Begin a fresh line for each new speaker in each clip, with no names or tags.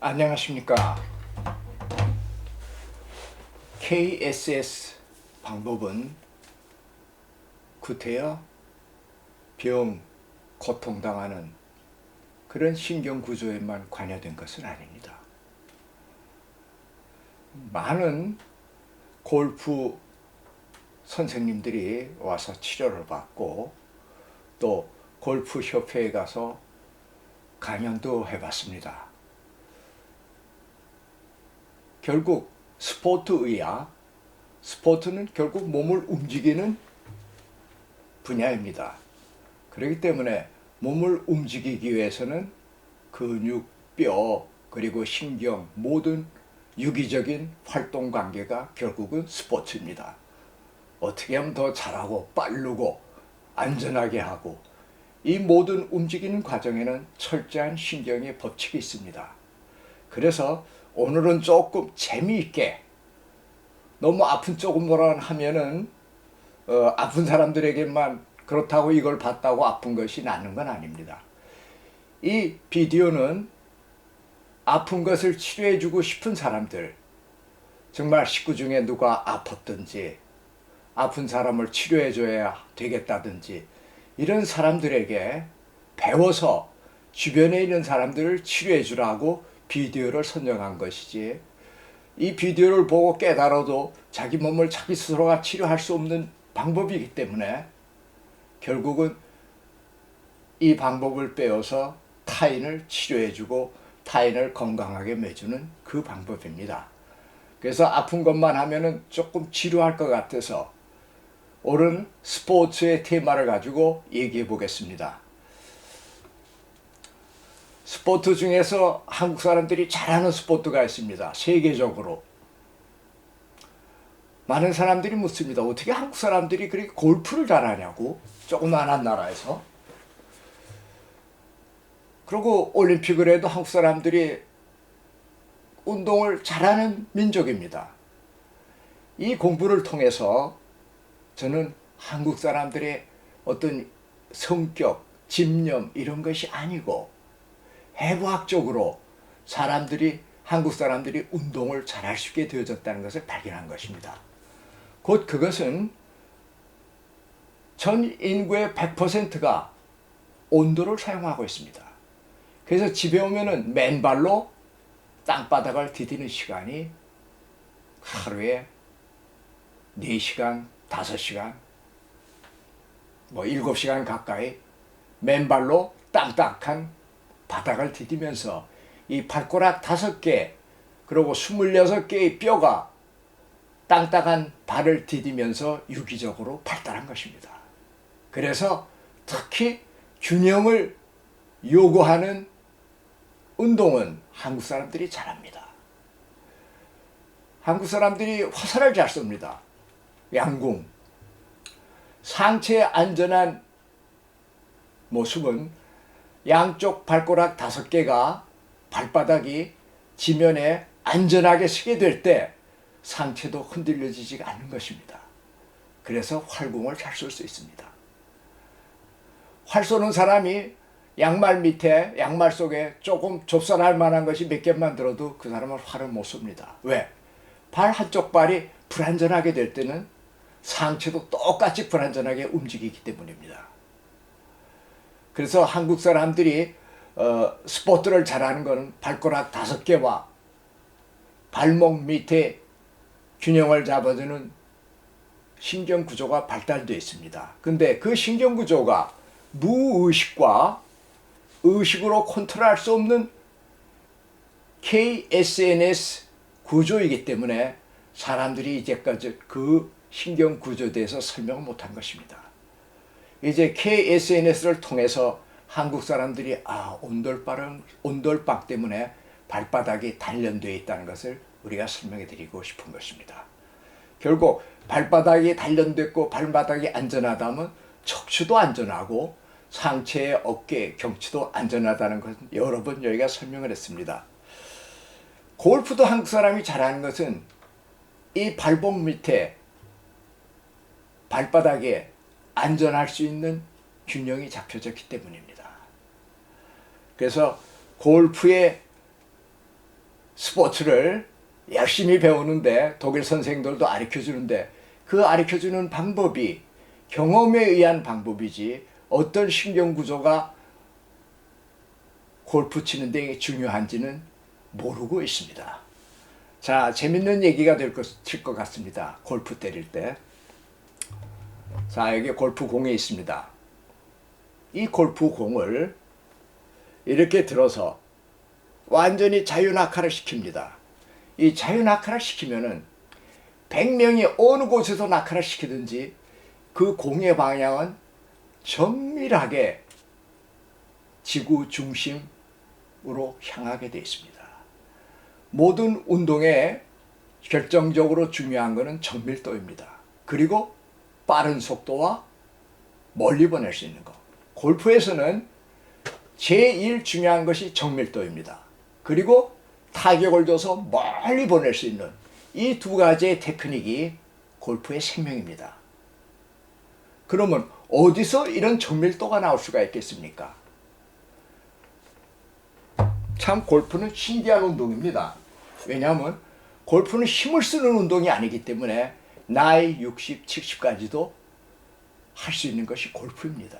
안녕하십니까. KSS 방법은 구태여 병, 고통당하는 그런 신경구조에만 관여된 것은 아닙니다. 많은 골프 선생님들이 와서 치료를 받고 또 골프협회에 가서 강연도 해봤습니다. 결국 스포츠의학, 스포츠는 결국 몸을 움직이는 분야입니다. 그렇기 때문에 몸을 움직이기 위해서는 근육, 뼈, 그리고 신경, 모든 유기적인 활동 관계가 결국은 스포츠입니다. 어떻게 하면 더 잘하고 빠르고 안전하게 하고, 이 모든 움직이는 과정에는 철저한 신경의 법칙이 있습니다. 그래서 오늘은 조금 재미있게, 너무 아픈 쪽으로만 하면은 아픈 사람들에게만 그렇다고 이걸 봤다고 아픈 것이 낫는 건 아닙니다. 이 비디오는 아픈 것을 치료해주고 싶은 사람들, 정말 식구 중에 누가 아팠든지 아픈 사람을 치료해줘야 되겠다든지 이런 사람들에게 배워서 주변에 있는 사람들을 치료해주라고 비디오를 선정한 것이지, 이 비디오를 보고 깨달아도 자기 몸을 자기 스스로가 치료할 수 없는 방법이기 때문에 결국은 이 방법을 빼어서 타인을 치료해주고 타인을 건강하게 매주는 그 방법입니다. 그래서 아픈 것만 하면은 조금 지루할 것 같아서 오늘 스포츠의 테마를 가지고 얘기해 보겠습니다. 스포츠 중에서 한국 사람들이 잘하는 스포츠가 있습니다. 세계적으로. 많은 사람들이 묻습니다. 어떻게 한국 사람들이 그렇게 골프를 잘하냐고, 조그만한 나라에서. 그리고 올림픽을 해도 한국 사람들이 운동을 잘하는 민족입니다. 이 공부를 통해서 저는 한국 사람들의 어떤 성격, 집념 이런 것이 아니고 해부학적으로 한국 사람들이 운동을 잘할 수 있게 되어졌다는 것을 발견한 것입니다. 곧 그것은 전 인구의 100%가 온도를 사용하고 있습니다. 그래서 집에 오면은 맨발로 땅바닥을 디디는 시간이 하루에 4시간, 5시간, 7시간 가까이 맨발로 땅딱한 바닥을 디디면서 이 발가락 5개, 그리고 26개의 뼈가 땅딱한 발을 디디면서 유기적으로 발달한 것입니다. 그래서 특히 균형을 요구하는 운동은 한국 사람들이 잘합니다. 한국 사람들이 화살을 잘 쏩니다. 양궁. 상체의 안전한 모습은 양쪽 발가락 5개가 발바닥이 지면에 안전하게 서게 될 때 상체도 흔들려지지 않는 것입니다. 그래서 활공을 잘 쏠 수 있습니다. 활 쏘는 사람이 양말 밑에, 양말 속에 조금 좁쌀할 만한 것이 몇 개만 들어도 그 사람은 활을 못 쏩니다. 왜? 발 한쪽 발이 불안전하게 될 때는 상체도 똑같이 불안전하게 움직이기 때문입니다. 그래서 한국 사람들이 스포츠를 잘하는 것은 발가락 5개와 발목 밑에 균형을 잡아주는 신경구조가 발달되어 있습니다. 근데 그 신경구조가 무의식과 의식으로 컨트롤할 수 없는 KSNS 구조이기 때문에 사람들이 이제까지 그 신경구조에 대해서 설명을 못한 것입니다. 이제 KSNS를 통해서 한국 사람들이 온돌방 때문에 발바닥이 단련되어 있다는 것을 우리가 설명해 드리고 싶은 것입니다. 결국 발바닥이 단련됐고 발바닥이 안전하다면 척추도 안전하고 상체의 어깨, 경추도 안전하다는 것은 여러 번 여기가 설명을 했습니다. 골프도 한국 사람이 잘하는 것은 이 발목 밑에 발바닥에 안전할 수 있는 균형이 잡혀졌기 때문입니다. 그래서 골프의 스포츠를 열심히 배우는데 독일 선생들도 가르쳐 주는데 그 가르쳐 주는 방법이 경험에 의한 방법이지 어떤 신경 구조가 골프 치는 데 중요한지는 모르고 있습니다. 자, 재밌는 얘기가 될 것 같습니다. 골프 때릴 때. 자, 여기 골프 공이 있습니다. 이 골프 공을 이렇게 들어서 완전히 자유낙하를 시킵니다. 이 자유낙하를 시키면은 100명이 어느 곳에서 낙하를 시키든지 그 공의 방향은 정밀하게 지구 중심으로 향하게 되어 있습니다. 모든 운동에 결정적으로 중요한 것은 정밀도입니다. 그리고 빠른 속도와 멀리 보낼 수 있는 것. 골프에서는 제일 중요한 것이 정밀도입니다. 그리고 타격을 줘서 멀리 보낼 수 있는 이 두 가지의 테크닉이 골프의 생명입니다. 그러면 어디서 이런 정밀도가 나올 수가 있겠습니까? 참 골프는 신기한 운동입니다. 왜냐하면 골프는 힘을 쓰는 운동이 아니기 때문에 나이 60, 70까지도 할 수 있는 것이 골프입니다.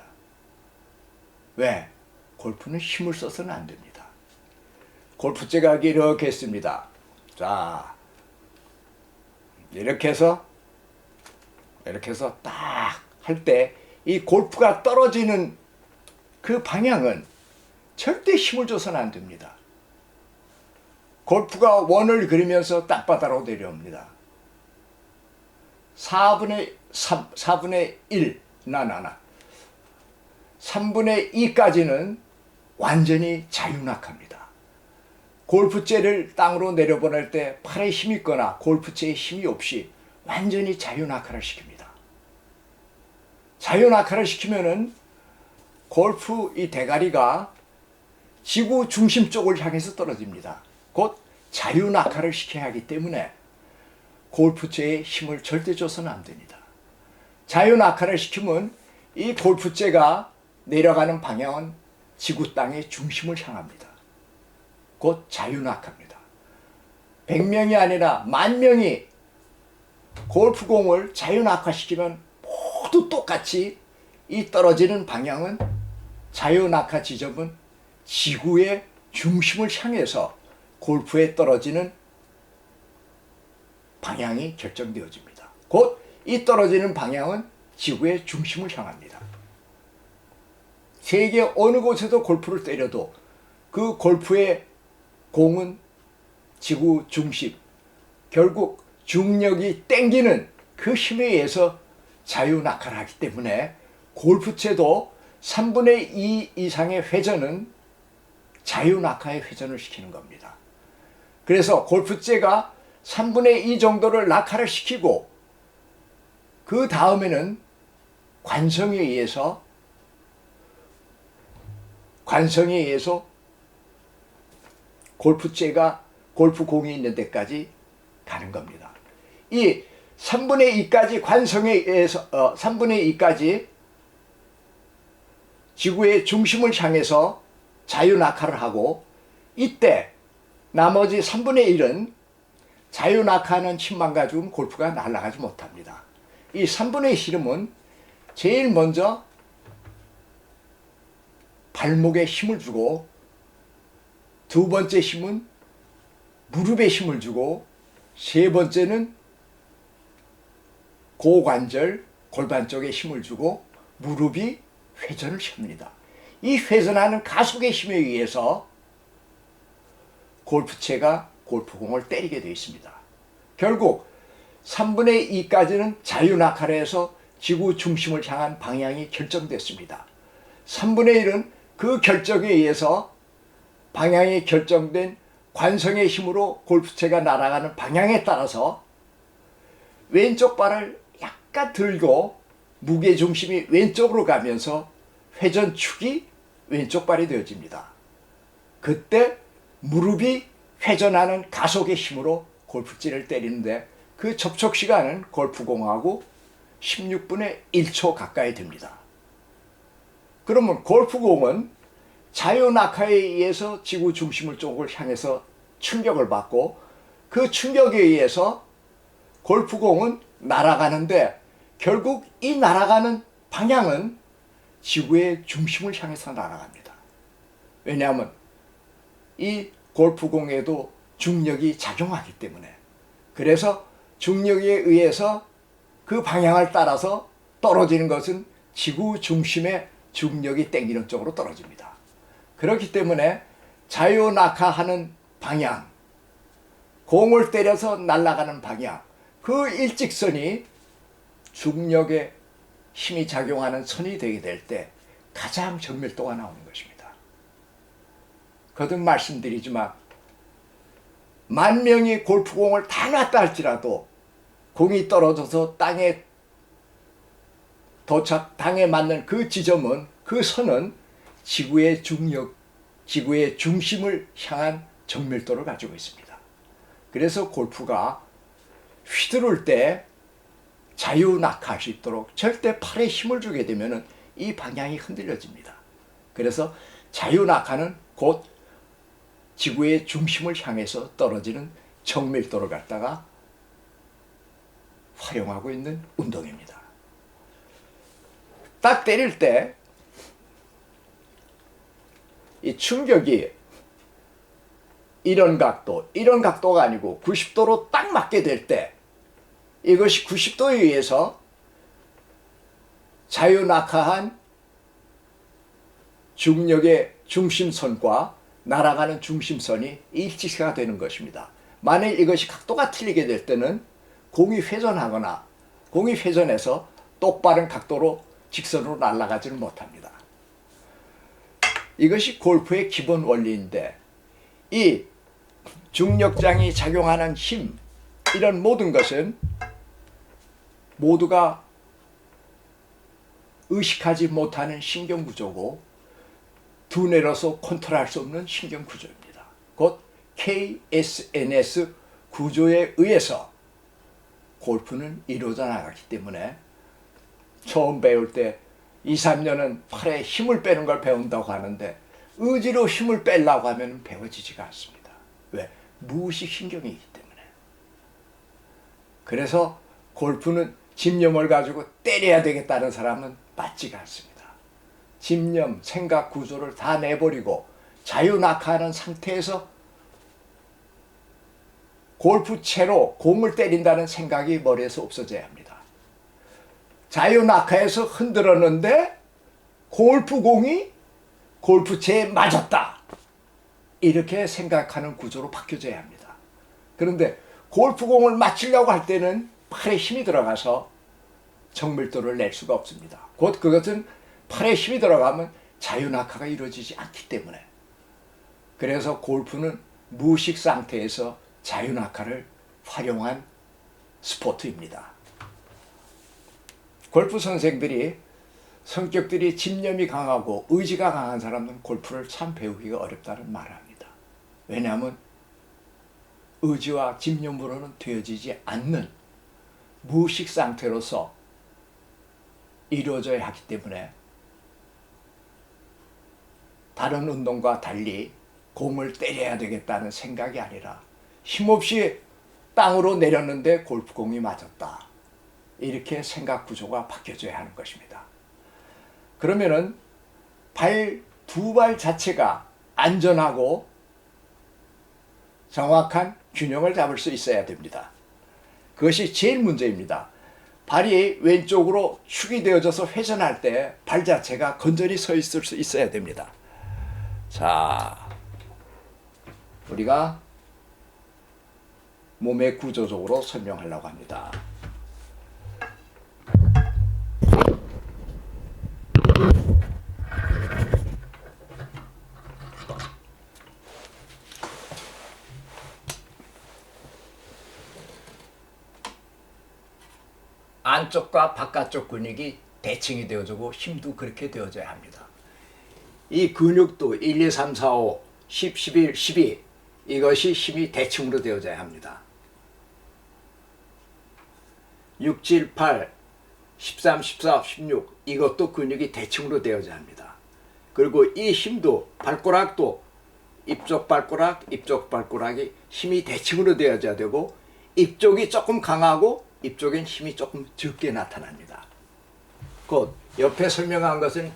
왜? 골프는 힘을 써서는 안 됩니다. 골프채가 이렇게 했습니다. 자, 이렇게 해서 딱 할 때 이 골프가 떨어지는 그 방향은 절대 힘을 줘서는 안 됩니다. 골프가 원을 그리면서 땅바닥으로 내려옵니다. 4분의 1, 3분의 2까지는 완전히 자유낙하입니다. 골프채를 땅으로 내려보낼 때 팔에 힘이 있거나 골프채에 힘이 없이 완전히 자유낙하를 시킵니다. 자유낙하를 시키면은 골프 이 대가리가 지구 중심 쪽을 향해서 떨어집니다. 곧 자유낙하를 시켜야 하기 때문에 골프채에 힘을 절대 줘서는 안 됩니다. 자유낙하를 시키면 이 골프채가 내려가는 방향은 지구 땅의 중심을 향합니다. 곧 자유낙하입니다. 100명이 아니라 10,000명이 골프공을 자유낙하시키면 모두 똑같이 이 떨어지는 방향은 자유낙하 지점은 지구의 중심을 향해서 골프에 떨어지는 방향이 결정되어집니다. 곧 이 떨어지는 방향은 지구의 중심을 향합니다. 세계 어느 곳에도 골프를 때려도 그 골프의 공은 지구 중심, 결국 중력이 땡기는 그 힘에 의해서 자유낙하를 하기 때문에 골프채도 3분의 2 이상의 회전은 자유낙하의 회전을 시키는 겁니다. 그래서 골프채가 3분의 2 정도를 낙하를 시키고 그 다음에는 관성에 의해서 골프채가 골프공이 있는 데까지 가는 겁니다. 이 3분의 2까지 관성에 의해서 3분의 2까지 지구의 중심을 향해서 자유낙하를 하고 이때 나머지 3분의 1은 자유낙하하는 힘만 가지고는 골프가 날아가지 못합니다. 이 3분의 1힘은 제일 먼저 발목에 힘을 주고 두 번째 힘은 무릎에 힘을 주고 세 번째는 고관절, 골반 쪽에 힘을 주고 무릎이 회전을 합니다. 이 회전하는 가속의 힘에 의해서 골프채가 골프공을 때리게 되어 있습니다. 결국 3분의 2까지는 자유낙하를 해서 지구 중심을 향한 방향이 결정됐습니다. 3분의 1은 그 결정에 의해서 방향이 결정된 관성의 힘으로 골프채가 날아가는 방향에 따라서 왼쪽 발을 약간 들고 무게중심이 왼쪽으로 가면서 회전축이 왼쪽 발이 되어집니다. 그때 무릎이 회전하는 가속의 힘으로 골프채를 때리는데 그 접촉 시간은 골프공하고 16분의 1초 가까이 됩니다. 그러면 골프공은 자유낙하에 의해서 지구 중심을 쪽을 향해서 충격을 받고 그 충격에 의해서 골프공은 날아가는데 결국 이 날아가는 방향은 지구의 중심을 향해서 날아갑니다. 왜냐하면 이 골프공에도 중력이 작용하기 때문에. 그래서 중력에 의해서 그 방향을 따라서 떨어지는 것은 지구 중심의 중력이 땡기는 쪽으로 떨어집니다. 그렇기 때문에 자유낙하하는 방향, 공을 때려서 날아가는 방향, 그 일직선이 중력에 힘이 작용하는 선이 되게 될 때 가장 정밀도가 나오는 것입니다. 거듭 말씀드리지만 만 명이 골프공을 다 놨다 할지라도 공이 떨어져서 땅에 맞는 그 지점은, 그 선은 지구의 중력, 지구의 중심을 향한 정밀도를 가지고 있습니다. 그래서 골프가 휘두를 때 자유낙하할 수 있도록 절대 팔에 힘을 주게 되면 이 방향이 흔들려집니다. 그래서 자유낙하는 곧 지구의 중심을 향해서 떨어지는 정밀도를 갖다가 활용하고 있는 운동입니다. 딱 때릴 때 이 충격이 이런 각도가 아니고 90도로 딱 맞게 될 때 이것이 90도에 의해서 자유낙하한 중력의 중심선과 날아가는 중심선이 일치가 되는 것입니다. 만일 이것이 각도가 틀리게 될 때는 공이 회전하거나 공이 회전해서 똑바른 각도로 직선으로 날아가지는 못합니다. 이것이 골프의 기본 원리인데 이 중력장이 작용하는 힘, 이런 모든 것은 모두가 의식하지 못하는 신경구조고 두뇌로서 컨트롤할 수 없는 신경구조입니다. 곧 KSNS 구조에 의해서 골프는 이루어져 나가기 때문에 처음 배울 때 2, 3년은 팔에 힘을 빼는 걸 배운다고 하는데 의지로 힘을 빼려고 하면 배워지지가 않습니다. 왜? 무의식 신경이기 때문에. 그래서 골프는 집념을 가지고 때려야 되겠다는 사람은 맞지가 않습니다. 집념, 생각 구조를 다 내버리고 자유낙하하는 상태에서 골프채로 공을 때린다는 생각이 머리에서 없어져야 합니다. 자유낙하에서 흔들었는데 골프공이 골프채에 맞았다, 이렇게 생각하는 구조로 바뀌어져야 합니다. 그런데 골프공을 맞추려고 할 때는 팔에 힘이 들어가서 정밀도를 낼 수가 없습니다. 곧 그것은 팔에 힘이 들어가면 자유낙하가 이루어지지 않기 때문에. 그래서 골프는 무의식 상태에서 자유낙하를 활용한 스포츠입니다. 골프 선생들이 성격들이 집념이 강하고 의지가 강한 사람은 골프를 참 배우기가 어렵다는 말을 합니다. 왜냐하면 의지와 집념으로는 되어지지 않는 무의식 상태로서 이루어져야 하기 때문에 다른 운동과 달리 공을 때려야 되겠다는 생각이 아니라 힘없이 땅으로 내렸는데 골프공이 맞았다, 이렇게 생각 구조가 바뀌어져야 하는 것입니다. 그러면은 두 발 자체가 안전하고 정확한 균형을 잡을 수 있어야 됩니다. 그것이 제일 문제입니다. 발이 왼쪽으로 축이 되어져서 회전할 때 발 자체가 건전히 서 있을 수 있어야 됩니다. 자, 우리가 몸의 구조적으로 설명하려고 합니다. 안쪽과 바깥쪽 근육이 대칭이 되어지고 힘도 그렇게 되어져야 합니다. 이 근육도 1, 2, 3, 4, 5, 10, 11, 12 이것이 힘이 대칭으로 되어져야 합니다. 6, 7, 8, 13, 14, 16 이것도 근육이 대칭으로 되어져야 합니다. 그리고 이 힘도 발가락도 이쪽 발가락, 이쪽 발가락이 힘이 대칭으로 되어져야 되고 이쪽이 조금 강하고 이쪽엔 힘이 조금 적게 나타납니다. 곧 옆에 설명한 것은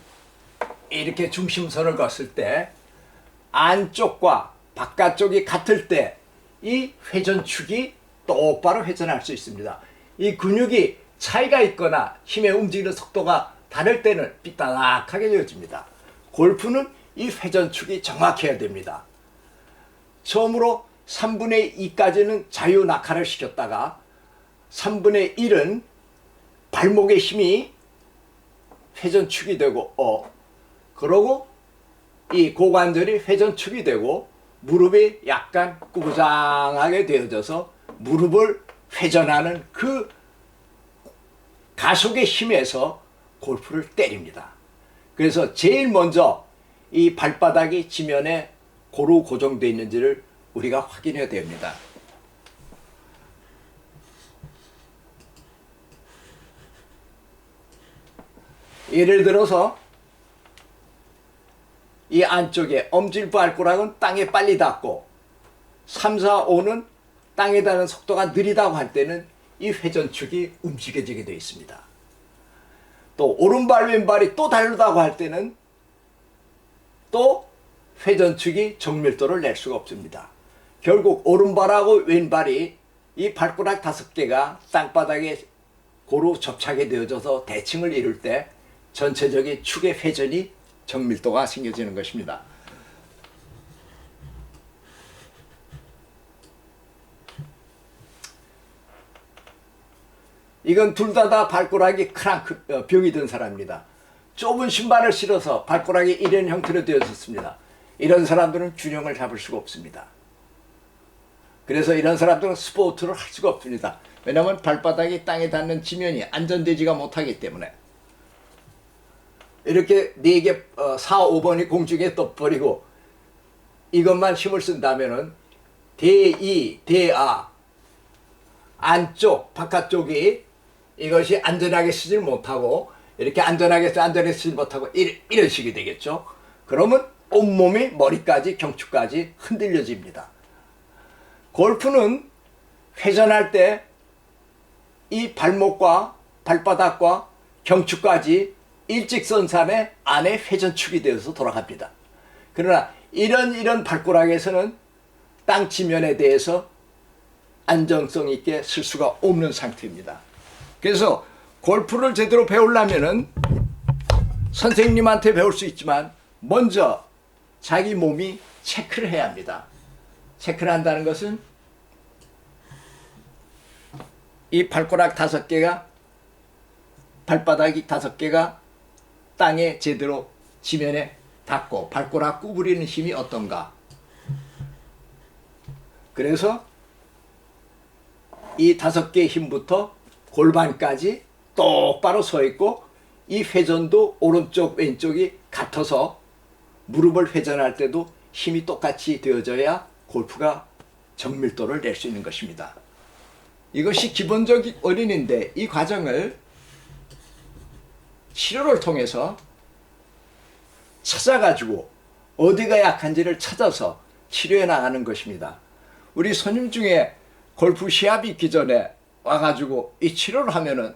이렇게 중심선을 걷을 때 안쪽과 바깥쪽이 같을 때 이 회전축이 똑바로 회전할 수 있습니다. 이 근육이 차이가 있거나 힘의 움직이는 속도가 다를 때는 삐딱하게 되어집니다. 골프는 이 회전축이 정확해야 됩니다. 처음으로 3분의 2까지는 자유 낙하를 시켰다가 3분의 1은 발목의 힘이 회전축이 되고 그러고 이 고관절이 회전축이 되고 무릎이 약간 꾸부장하게 되어져서 무릎을 회전하는 그 가속의 힘에서 골프를 때립니다. 그래서 제일 먼저 이 발바닥이 지면에 고루 고정되어 있는지를 우리가 확인해야 됩니다. 예를 들어서 이 안쪽에 엄지발가락은 땅에 빨리 닿고 3, 4, 5는 땅에 닿는 속도가 느리다고 할 때는 이 회전축이 움직여지게 되어 있습니다. 또 오른발 왼발이 또 다르다고 할 때는 또 회전축이 정밀도를 낼 수가 없습니다. 결국 오른발하고 왼발이 이 발가락 5개가 땅바닥에 고루 접착이 되어져서 대칭을 이룰 때 전체적인 축의 회전이 정밀도가 생겨지는 것입니다. 이건 둘 다 발가락이 크랑크 병이 든 사람입니다. 좁은 신발을 신어서 발가락이 이런 형태로 되어졌습니다. 이런 사람들은 균형을 잡을 수가 없습니다. 그래서 이런 사람들은 스포츠를 할 수가 없습니다. 왜냐하면 발바닥이 땅에 닿는 지면이 안전되지가 못하기 때문에. 이렇게 4개, 4, 5번이 공중에 떠버리고 이것만 힘을 쓴다면은 대이, 대아, 안쪽, 바깥쪽이 이것이 안전하게 쓰질 못하고 이렇게 안전하게 쓰지 못하고 이런 식이 되겠죠. 그러면 온몸이 머리까지 경추까지 흔들려집니다. 골프는 회전할 때 이 발목과 발바닥과 경추까지 일직선상의 안에 회전축이 되어서 돌아갑니다. 그러나 이런 발가락에서는 땅 지면에 대해서 안정성 있게 쓸 수가 없는 상태입니다. 그래서 골프를 제대로 배우려면은 선생님한테 배울 수 있지만 먼저 자기 몸이 체크를 해야 합니다. 체크를 한다는 것은 이 발가락 5개가 발바닥이 5개가 땅에 제대로 지면에 닿고 발가락 구부리는 힘이 어떤가. 그래서 이 5개의 힘부터 골반까지 똑바로 서 있고 이 회전도 오른쪽 왼쪽이 같아서 무릎을 회전할 때도 힘이 똑같이 되어져야 골프가 정밀도를 낼 수 있는 것입니다. 이것이 기본적인 원인인데 이 과정을 치료를 통해서 찾아가지고 어디가 약한지를 찾아서 치료해 나가는 것입니다. 우리 손님 중에 골프 시합이 있기 전에 와가지고 이 치료를 하면은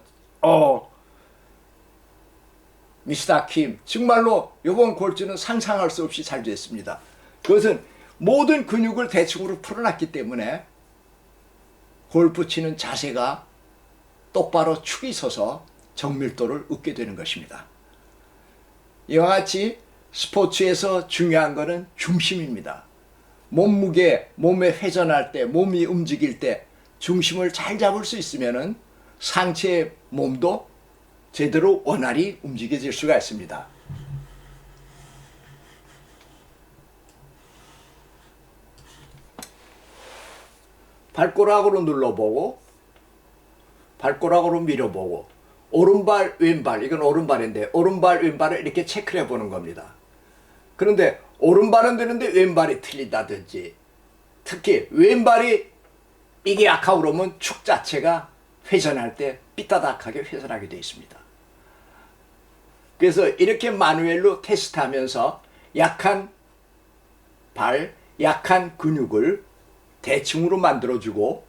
미스터 킴 정말로 이번 골프는 상상할 수 없이 잘 됐습니다. 그것은 모든 근육을 대충으로 풀어놨기 때문에 골프 치는 자세가 똑바로 축이 서서 정밀도를 얻게 되는 것입니다. 이와 같이 스포츠에서 중요한 것은 중심입니다. 몸무게, 몸에 회전할 때, 몸이 움직일 때 중심을 잘 잡을 수 있으면은 상체의 몸도 제대로 원활히 움직여질 수가 있습니다. 발가락으로 눌러보고 발가락으로 밀어보고 오른발 왼발 이건 오른발인데 오른발 왼발을 이렇게 체크를 해보는 겁니다. 그런데 오른발은 되는데 왼발이 틀린다든지 특히 왼발이 이게 약하고 그러면 축 자체가 회전할 때 삐따닥하게 회전하게 되어 있습니다. 그래서 이렇게 마누엘로 테스트하면서 약한 발, 약한 근육을 대칭으로 만들어주고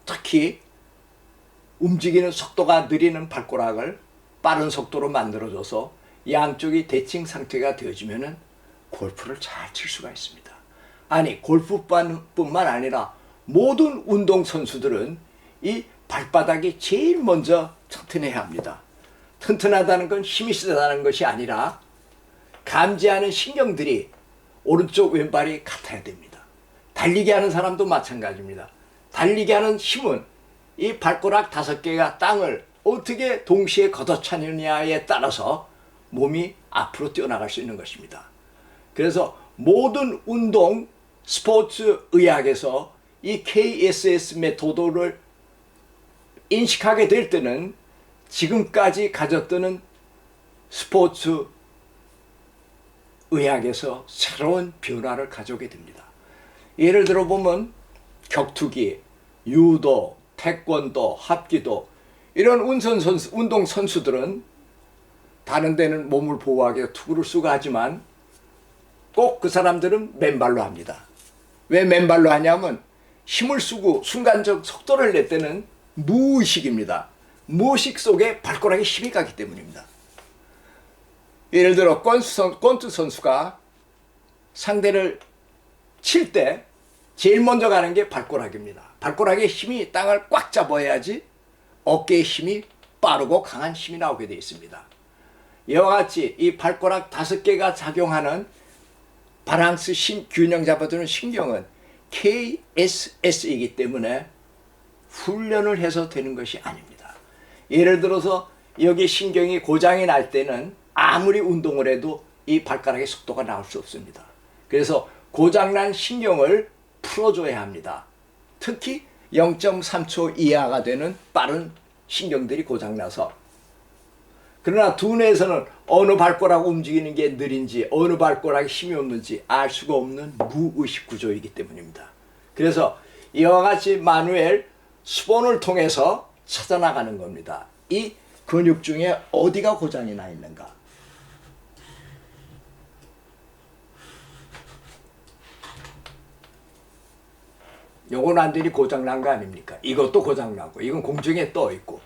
특히 움직이는 속도가 느리는 발가락을 빠른 속도로 만들어줘서 양쪽이 대칭 상태가 되어지면 골프를 잘 칠 수가 있습니다. 아니 골프뿐만 아니라 모든 운동선수들은 이 발바닥이 제일 먼저 튼튼해야 합니다. 튼튼하다는 건 힘이 세다는 것이 아니라 감지하는 신경들이 오른쪽 왼발이 같아야 됩니다. 달리기 하는 사람도 마찬가지입니다. 달리기 하는 힘은 이 발가락 5개가 땅을 어떻게 동시에 걷어차느냐에 따라서 몸이 앞으로 뛰어나갈 수 있는 것입니다. 그래서 모든 운동 스포츠 의학에서 이 KSS 메토드를 인식하게 될 때는 지금까지 가졌던 스포츠 의학에서 새로운 변화를 가져오게 됩니다. 예를 들어 보면 격투기, 유도, 태권도, 합기도 이런 운동 선수들은 다른 데는 몸을 보호하기 위해 투구를 쓰고 하지만 꼭 그 사람들은 맨발로 합니다. 왜 맨발로 하냐면 힘을 쓰고 순간적 속도를 낼 때는 무의식입니다. 무의식 속에 발가락에 힘이 가기 때문입니다. 예를 들어 권투 선수가 상대를 칠 때 제일 먼저 가는 게 발가락입니다. 발가락의 힘이 땅을 꽉 잡아야지 어깨의 힘이 빠르고 강한 힘이 나오게 되어 있습니다. 이와 같이 이 발가락 5개가 작용하는 바랑스 균형 잡아주는 신경은 KSS이기 때문에 훈련을 해서 되는 것이 아닙니다. 예를 들어서 여기 신경이 고장이 날 때는 아무리 운동을 해도 이 발가락의 속도가 나올 수 없습니다. 그래서 고장난 신경을 풀어줘야 합니다. 특히 0.3초 이하가 되는 빠른 신경들이 고장나서 그러나 두뇌에서는 어느 발가락 움직이는 게 느린지 어느 발가락에 힘이 없는지 알 수가 없는 무의식 구조이기 때문입니다. 그래서 이와 같이 마누엘 수본을 통해서 찾아나가는 겁니다. 이 근육 중에 어디가 고장이 나 있는가. 요건 완전히 고장난 거 아닙니까? 이것도 고장나고 이건 공중에 떠 있고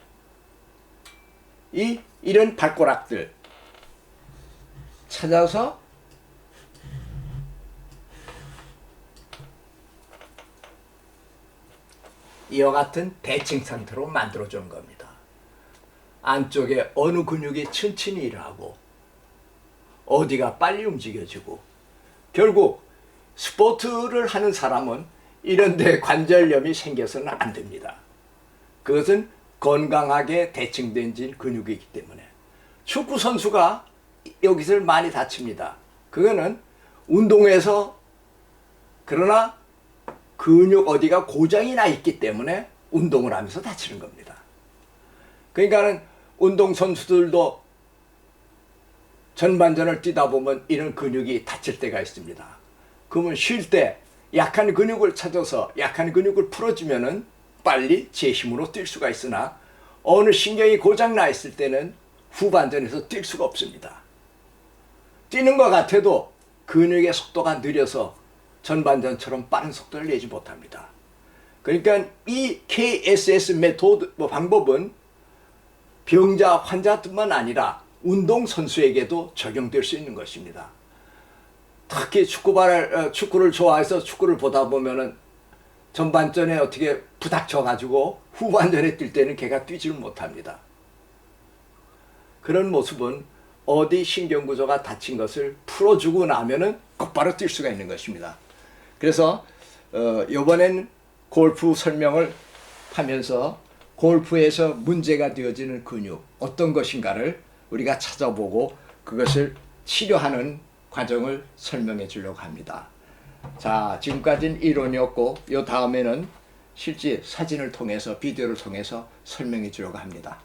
이런 발가락들 찾아서 이와 같은 대칭 상태로 만들어주는 겁니다. 안쪽에 어느 근육이 튼튼히 일하고 어디가 빨리 움직여지고 결국 스포츠를 하는 사람은 이런 데 관절염이 생겨서는 안 됩니다. 그것은 건강하게 대칭된 근육이기 때문에 축구 선수가 여기서 많이 다칩니다. 그거는 운동에서 그러나 근육 어디가 고장이 나 있기 때문에 운동을 하면서 다치는 겁니다. 그러니까는 운동 선수들도 전반전을 뛰다 보면 이런 근육이 다칠 때가 있습니다. 그러면 쉴 때 약한 근육을 찾아서 약한 근육을 풀어주면은 빨리 제 힘으로 뛸 수가 있으나 어느 신경이 고장 나 있을 때는 후반전에서 뛸 수가 없습니다. 뛰는 것 같아도 근육의 속도가 느려서 전반전처럼 빠른 속도를 내지 못합니다. 그러니까 이 KSS 메토드 방법은 병자 환자뿐만 아니라 운동선수에게도 적용될 수 있는 것입니다. 특히 축구를 좋아해서 축구를 보다 보면은 전반전에 어떻게 부닥쳐가지고 후반전에 뛸 때는 걔가 뛰지를 못합니다. 그런 모습은 어디 신경구조가 다친 것을 풀어주고 나면은 곧바로 뛸 수가 있는 것입니다. 그래서 이번엔 골프 설명을 하면서 골프에서 문제가 되어지는 근육 어떤 것인가를 우리가 찾아보고 그것을 치료하는 과정을 설명해 주려고 합니다. 자, 지금까지는 이론이었고 이 다음에는 실제 사진을 통해서 비디오를 통해서 설명해 주려고 합니다.